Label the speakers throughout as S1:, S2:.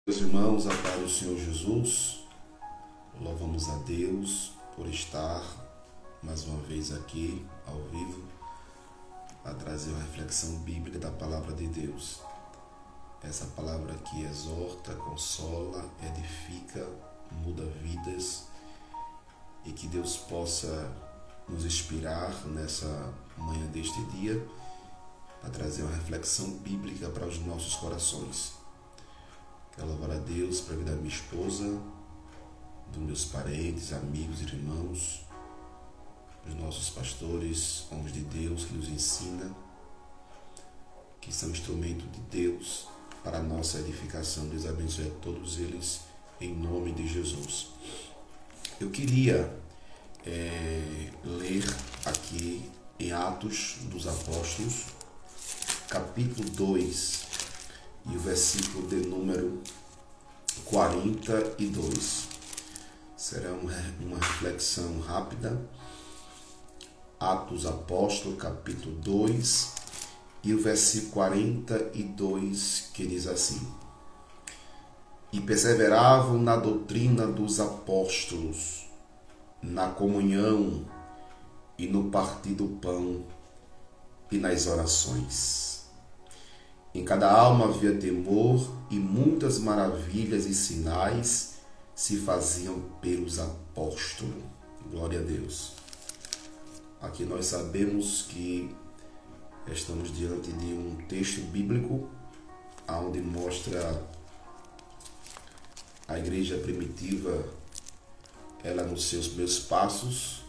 S1: Meus irmãos, a paz do Senhor Jesus, louvamos a Deus por estar mais uma vez aqui ao vivo a trazer uma reflexão bíblica da palavra de Deus. Essa palavra que exorta, consola, edifica, muda vidas e que Deus possa nos inspirar nessa manhã deste dia a trazer uma reflexão bíblica para os nossos corações. Quero louvar a Deus para a vida da minha esposa, dos meus parentes, amigos, irmãos, dos nossos pastores, homens de Deus que nos ensina, que são instrumento de Deus para a nossa edificação. Deus abençoe a todos eles, em nome de Jesus. Eu queria ler aqui em Atos dos Apóstolos, capítulo 2, e o versículo de número 42. Será uma reflexão rápida. Atos Apóstolos, capítulo 2, e o versículo 42, que diz assim: E perseveravam na doutrina dos apóstolos, na comunhão e no partir do pão e nas orações. Em cada alma havia temor, e muitas maravilhas e sinais se faziam pelos apóstolos. Glória a Deus. Aqui nós sabemos que estamos diante de um texto bíblico onde mostra a igreja primitiva, ela nos seus primeiros passos.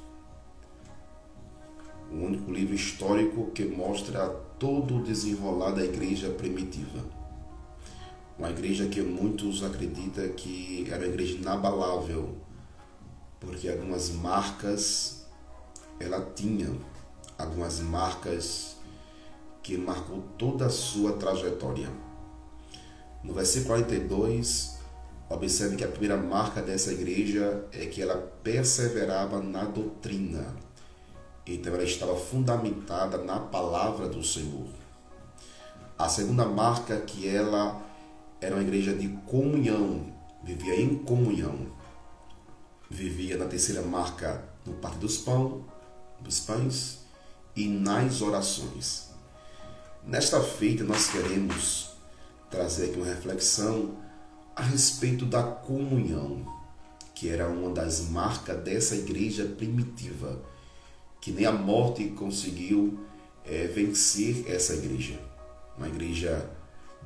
S1: O único livro histórico que mostra todo o desenrolar da igreja primitiva. Uma igreja que muitos acreditam que era uma igreja inabalável, porque algumas marcas ela tinha, algumas marcas que marcou toda a sua trajetória. No versículo 42, observe que a primeira marca dessa igreja é que ela perseverava na doutrina. Então ela estava fundamentada na palavra do Senhor. A segunda marca é que ela era uma igreja de comunhão, vivia em comunhão. Vivia na terceira marca no partir dos pães e nas orações. Nesta feita nós queremos trazer aqui uma reflexão a respeito da comunhão, que era uma das marcas dessa igreja primitiva, que nem a morte conseguiu vencer essa igreja. Uma igreja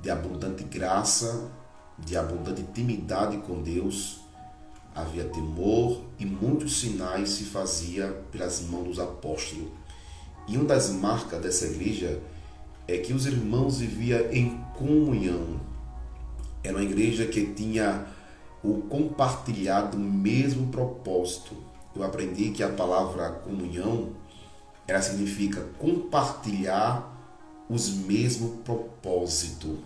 S1: de abundante graça, de abundante intimidade com Deus. Havia temor e muitos sinais se faziam pelas mãos dos apóstolos. E uma das marcas dessa igreja é que os irmãos viviam em comunhão. Era uma igreja que tinha o compartilhado mesmo propósito. Eu aprendi que a palavra comunhão, ela significa compartilhar os mesmos propósitos.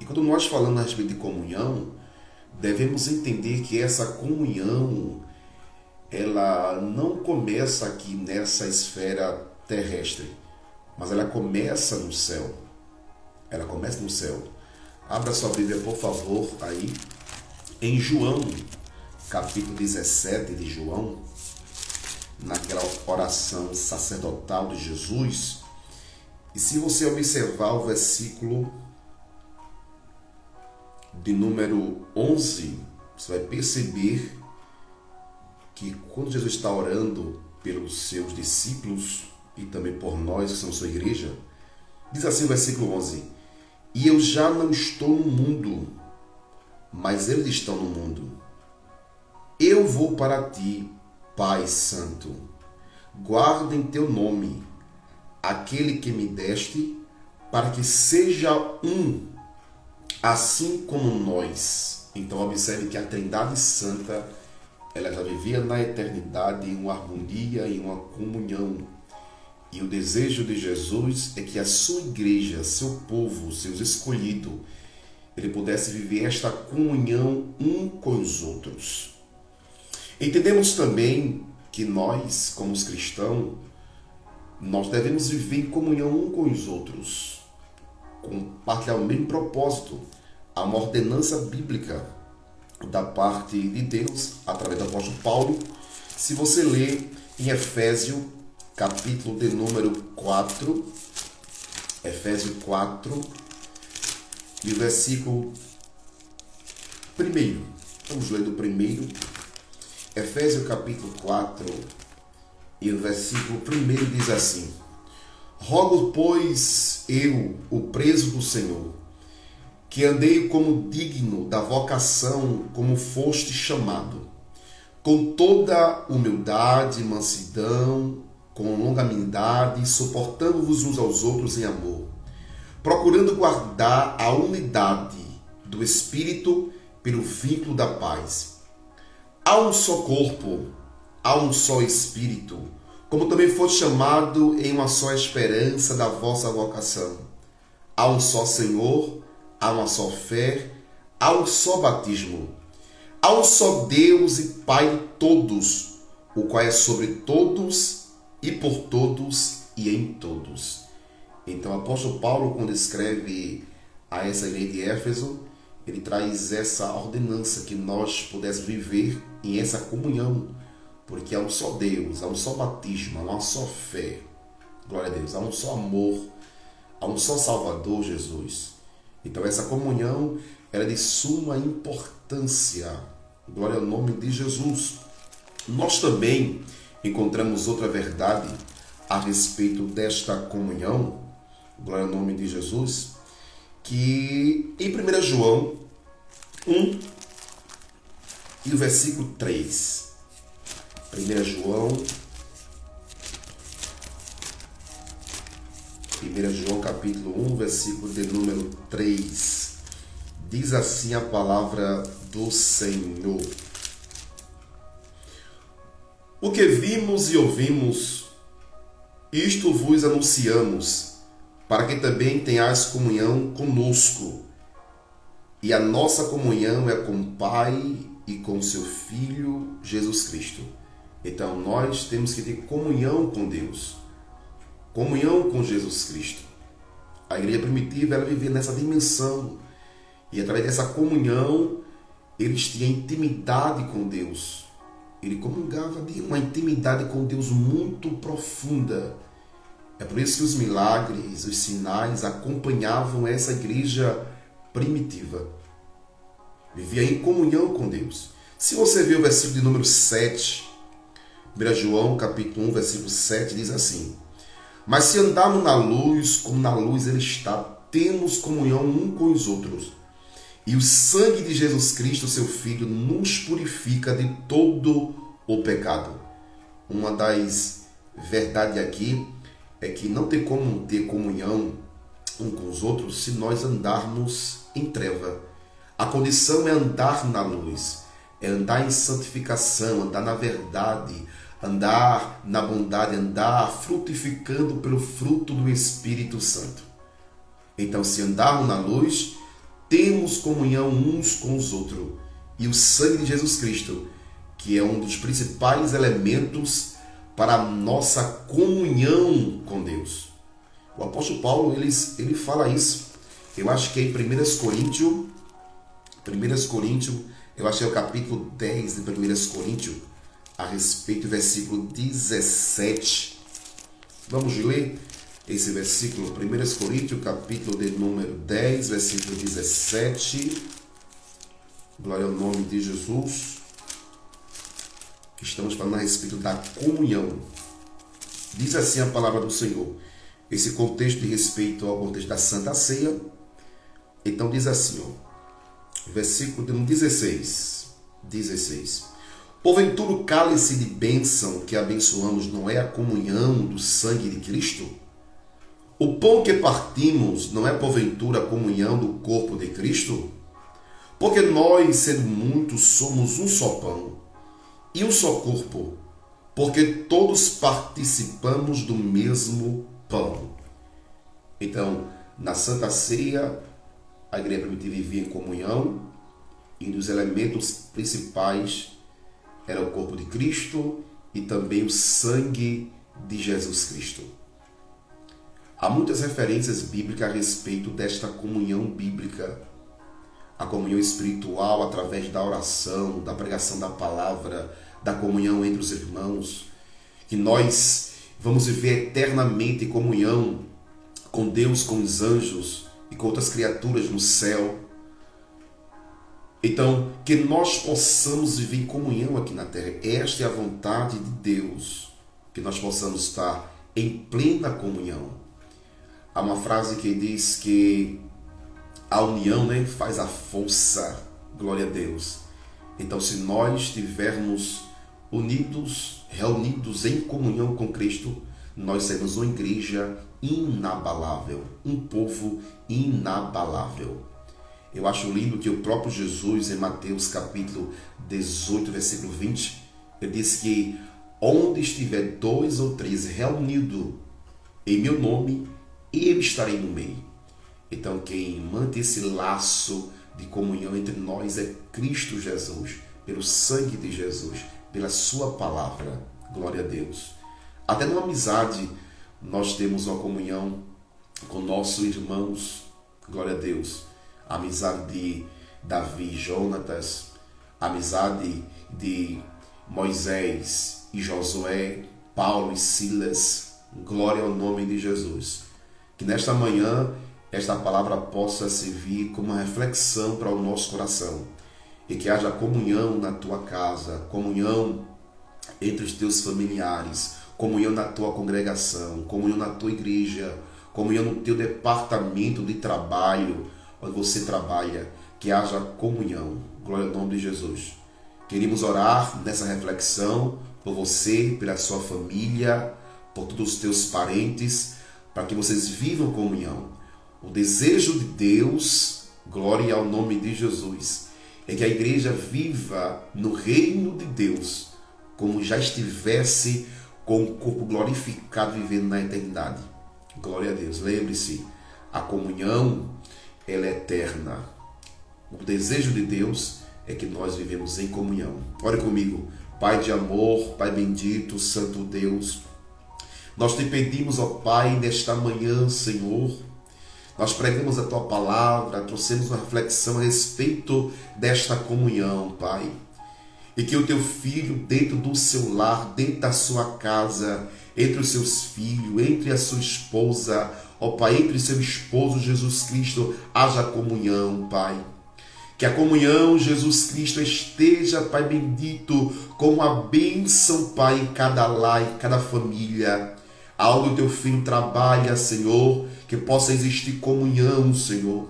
S1: E quando nós falamos a respeito de comunhão, devemos entender que essa comunhão, ela não começa aqui nessa esfera terrestre, mas ela começa no céu. Ela começa no céu. Abra sua Bíblia, por favor, aí, em João, capítulo 17 de João, naquela oração sacerdotal de Jesus. E se você observar o versículo de número 11, você vai perceber que quando Jesus está orando pelos seus discípulos e também por nós que somos sua igreja, diz assim o versículo 11: E eu já não estou no mundo, mas eles estão no mundo. Eu vou para ti, Pai Santo. Guarda em teu nome aquele que me deste, para que seja um, assim como nós. Então observe que a Trindade Santa, ela já vivia na eternidade em uma harmonia e uma comunhão. E o desejo de Jesus é que a sua igreja, seu povo, seus escolhidos, ele pudesse viver esta comunhão um com os outros. Entendemos também que nós, como os cristãos, nós devemos viver em comunhão um com os outros, compartilhar o mesmo propósito, há uma ordenança bíblica da parte de Deus, através do apóstolo Paulo. Se você ler em Efésios, capítulo de número 4, Efésios 4, e o versículo 1. Vamos ler do primeiro. Efésios, capítulo 4, e o versículo 1 diz assim: Rogo, pois, eu, o preso do Senhor, que andei como digno da vocação como foste chamado, com toda humildade e mansidão, com longanimidade, suportando-vos uns aos outros em amor, procurando guardar a unidade do Espírito pelo vínculo da paz. Há um só corpo, há um só Espírito, como também foste chamado em uma só esperança da vossa vocação. Há um só Senhor, há uma só fé, há um só batismo. Há um só Deus e Pai de todos, o qual é sobre todos e por todos e em todos. Então, o apóstolo Paulo, quando escreve a essa igreja de Éfeso, ele traz essa ordenança que nós pudéssemos viver em essa comunhão, porque há um só Deus, há um só batismo, há uma só fé. Glória a Deus, há um só amor, há um só Salvador, Jesus. Então, essa comunhão era de suma importância. Glória ao nome de Jesus. Nós também encontramos outra verdade a respeito desta comunhão. Glória ao nome de Jesus. Que em 1 João 1 e o versículo 3. 1 João capítulo 1, versículo de número 3. Diz assim a palavra do Senhor: O que vimos e ouvimos, isto vos anunciamos, para que também tenhais comunhão conosco. E a nossa comunhão é com o Pai e com seu Filho Jesus Cristo. Então nós temos que ter comunhão com Deus, comunhão com Jesus Cristo. A igreja primitiva, ela vivia nessa dimensão, e através dessa comunhão eles tinham intimidade com Deus. Ele comungava de uma intimidade com Deus muito profunda. É por isso que os milagres, os sinais acompanhavam essa igreja primitiva. Vivia em comunhão com Deus. Se você ver o versículo de número 7, 1 João capítulo 1, versículo 7, diz assim: Mas se andarmos na luz, como na luz ele está, temos comunhão um com os outros. E o sangue de Jesus Cristo, seu Filho, nos purifica de todo o pecado. Uma das verdades aqui é que não tem como ter comunhão um com os outros se nós andarmos em treva. A condição é andar na luz, é andar em santificação, andar na verdade, andar na bondade, andar frutificando pelo fruto do Espírito Santo. Então, se andarmos na luz, temos comunhão uns com os outros. E o sangue de Jesus Cristo, que é um dos principais elementos para a nossa comunhão com Deus. O apóstolo Paulo, ele fala isso. Eu acho que é em 1 Coríntios, eu acho que é o capítulo 10 de 1 Coríntios, a respeito do versículo 17. Vamos ler esse versículo, 1 Coríntios, capítulo de número 10, versículo 17. Glória ao nome de Jesus. Estamos falando a respeito da comunhão. Diz assim a palavra do Senhor. Esse contexto de respeito ao contexto da Santa Ceia. Então diz assim, versículo de 16. Porventura o cálice de bênção que abençoamos não é a comunhão do sangue de Cristo? O pão que partimos não é porventura a comunhão do corpo de Cristo? Porque nós, sendo muitos, somos um só pão e um só corpo, porque todos participamos do mesmo pão. Então, na Santa Ceia, a igreja primitiva vivia em comunhão, e um dos elementos principais era o corpo de Cristo e também o sangue de Jesus Cristo. Há muitas referências bíblicas a respeito desta comunhão bíblica. a comunhão espiritual através da oração, da pregação da palavra, da comunhão entre os irmãos, que nós vamos viver eternamente em comunhão com Deus, com os anjos e com outras criaturas no céu. Então, que nós possamos viver em comunhão aqui na terra. Esta é a vontade de Deus, que nós possamos estar em plena comunhão. Há uma frase que diz que a união, faz a força. Glória a Deus. Então, se nós estivermos unidos, reunidos em comunhão com Cristo, nós seremos uma igreja inabalável, um povo inabalável. Eu acho lindo que o próprio Jesus, em Mateus capítulo 18, versículo 20, ele disse que onde estiver 2 ou 3 reunidos em meu nome, eu estarei no meio. Então quem mantém esse laço de comunhão entre nós é Cristo Jesus, pelo sangue de Jesus, pela sua palavra. Glória a Deus. Até numa amizade nós temos uma comunhão com nossos irmãos. Glória a Deus. A amizade de Davi e Jonatas, a amizade de Moisés e Josué, Paulo e Silas. Glória ao nome de Jesus. Que nesta manhã esta palavra possa servir como uma reflexão para o nosso coração e que haja comunhão na tua casa, comunhão entre os teus familiares, comunhão na tua congregação, comunhão na tua igreja, comunhão no teu departamento de trabalho, onde você trabalha, que haja comunhão. Glória ao nome de Jesus. Queremos orar nessa reflexão por você, pela sua família, por todos os teus parentes, para que vocês vivam comunhão. O desejo de Deus, glória ao nome de Jesus, é que a igreja viva no reino de Deus, como já estivesse com o corpo glorificado vivendo na eternidade. Glória a Deus. Lembre-se, a comunhão, ela é eterna. O desejo de Deus é que nós vivemos em comunhão. Ore comigo. Pai de amor, Pai bendito, Santo Deus, nós te pedimos, ó Pai, nesta manhã, Senhor, nós pregamos a Tua palavra, trouxemos uma reflexão a respeito desta comunhão, Pai. E que o Teu Filho, dentro do seu lar, dentro da sua casa, entre os seus filhos, entre a sua esposa, ó Pai, entre seu esposo Jesus Cristo, haja comunhão, Pai. Que a comunhão, Jesus Cristo, esteja, Pai bendito, como a bênção, Pai, em cada lar, em cada família. Aonde o Teu Filho trabalha, Senhor, que possa existir comunhão, Senhor.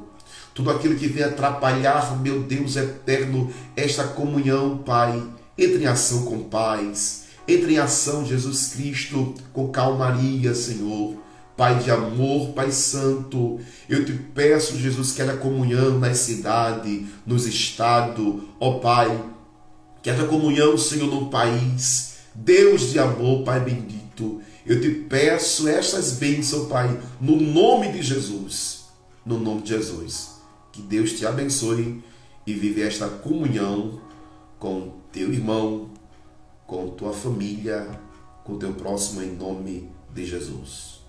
S1: Tudo aquilo que vem atrapalhar, meu Deus eterno, esta comunhão, Pai, entre em ação com paz, entre em ação, Jesus Cristo, com calmaria, Senhor. Pai de amor, Pai santo, eu te peço, Jesus, que haja comunhão nas cidades, nos estados, ó Pai, que haja comunhão, Senhor, no país. Deus de amor, Pai bendito, eu te peço estas bênçãos, Pai, no nome de Jesus, no nome de Jesus. Que Deus te abençoe e vive esta comunhão com teu irmão, com tua família, com teu próximo, em nome de Jesus.